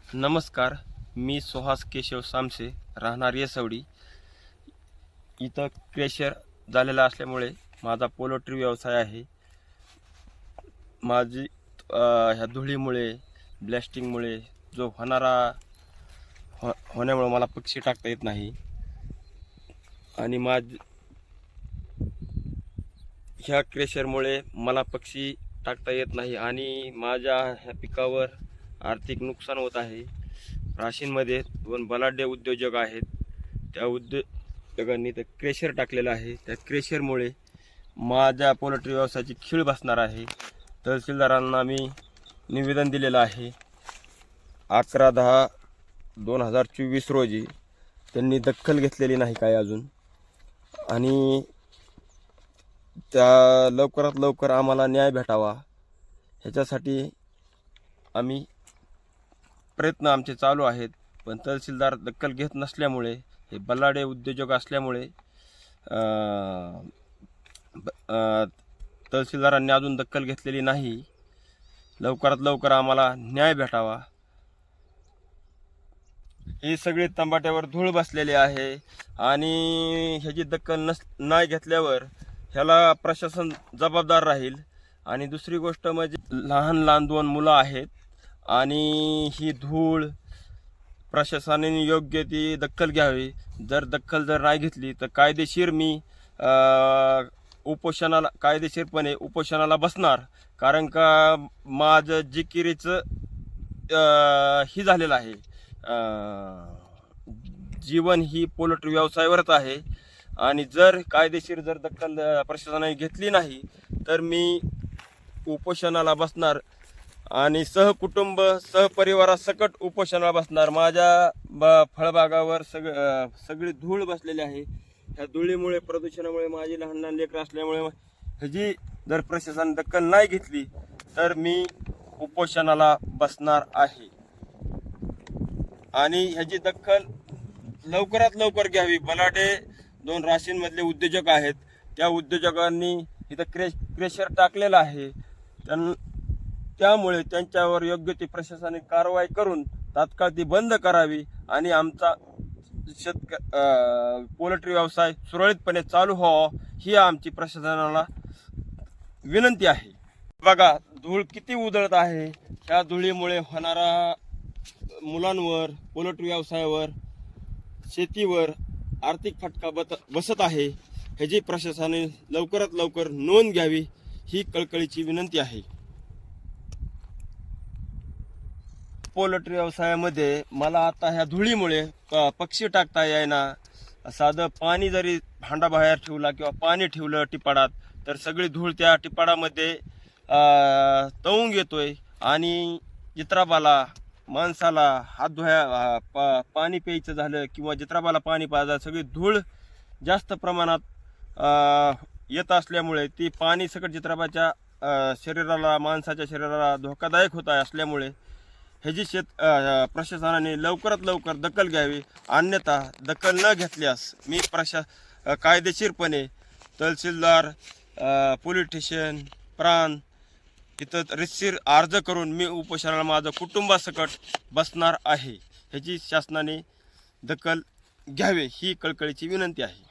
नमस्कार, मी सुहास केशव सामसे, राहणार येसवडी. इथं क्रेशर झालेला असल्यामुळे माझा पोल्ट्री व्यवसाय आहे. माझी ह्या धुळीमुळे, ब्लॅस्टिंगमुळे जो होण्यामुळे मला पक्षी टाकता येत नाही आणि ह्या क्रेशरमुळे मला पक्षी टाकता येत नाही आणि माझ्या ह्या पिकावर आर्थिक नुकसान होत आहे. राशीनमध्ये 2 बलाढ्य उद्योजक आहेत. त्या उद्योजकांनी ते क्रेशर टाकलेलं आहे. त्या क्रेशरमुळे माझ्या पोल्ट्री व्यवसायाची खीळ बसणार आहे. तहसीलदारांना मी निवेदन दिलेलं आहे 11/10/2024 रोजी. त्यांनी दखल घेतलेली नाही काय अजून, आणि त्या लवकरात लवकर आम्हाला न्याय भेटावा ह्याच्यासाठी प्रयत्न आमचे चालू आहेत. पण तहसीलदार दखल घेत नसल्यामुळे, हे बलाढ्य उद्योजक असल्यामुळे तहसीलदारांनी अजून दखल घेतलेली नाही. लवकरात लवकर आम्हाला न्याय भेटावा. हे सगळे तंबाट्यावर धूळ बसलेले आहे आणि ह्याची दखल नाही घेतल्यावर ह्याला प्रशासन जबाबदार राहील. आणि दुसरी गोष्ट म्हणजे लहान लहान 2 मुलं आहेत आणि ही धूळ प्रशासनाने योग्य ती दखल घ्यावी. जर दखल नाही घेतली तर कायदेशीर मी कायदेशीरपणे उपोषणाला बसणार. कारण का माझं जिकिरीचं ही झालेलं आहे, जीवन ही पोल्ट्री व्यवसायावरच आहे. आणि जर कायदेशीर दखल प्रशासनाने घेतली नाही तर मी उपोषणाला बसणार आणि सहकुटुंब सहपरिवारासकट उपोषणाला बसणार. माझ्या फळबागावर सगळी धूळ बसलेली आहे. ह्या धुळीमुळे, प्रदूषणामुळे माझी लहान लहान लेकरं असल्यामुळे ह्याची जर प्रशासनाने दखल नाही घेतली तर मी उपोषणाला बसणार आहे. आणि ह्याची दखल लवकरात लवकर घ्यावी. बलाढ्य 2 राशींमधले उद्योजक आहेत. त्या उद्योजकांनी इथं क्रेशर टाकलेलं आहे. त्यामुळे त्यांच्यावर योग्य ती प्रशासनाने कारवाई करून तात्काळ ती बंद करावी आणि आमचा पोल्ट्री व्यवसाय सुरळीतपणे चालू व्हावा, ही आमची प्रशासनाला विनंती आहे. बघा, धूळ किती उधळत आहे. ह्या धुळीमुळे होणारा मुलांवर, पोल्ट्री व्यवसायावर, शेतीवर आर्थिक फटका बसत आहे. ह्याची प्रशासनाने लवकरात लवकर नोंद घ्यावी, ही कळकळीची विनंती आहे. पोल्ट्री व्यवसायामध्ये मला आता ह्या धुळीमुळे पक्षी टाकता येईना. साधं पाणी जरी भांडाबाहेर ठेवला किंवा पाणी ठेवलं टिपाडात तर सगळी धूळ त्या टिपाडामध्ये तवून येतोय आणि जित्राबाला, माणसाला हात पाणी प्यायचं झालं किंवा जित्राबाला पाणी पाजायचं, सगळी धूळ जास्त प्रमाणात येत असल्यामुळे ती पाणी सकट जित्राबाच्या शरीराला, माणसाच्या शरीराला धोकादायक होत असल्यामुळे ह्याची प्रशासनाने लवकरात लवकर दखल घ्यावी. अन्यथा दखल न घेतल्यास मी कायदेशीरपणे तहसीलदार, पोलीस स्टेशन, प्रांत इथं रितसर अर्ज करून मी उपोषणाला माझं कुटुंबासकट बसणार आहे. ह्याची शासनाने दखल घ्यावी, ही कळकळीची विनंती आहे.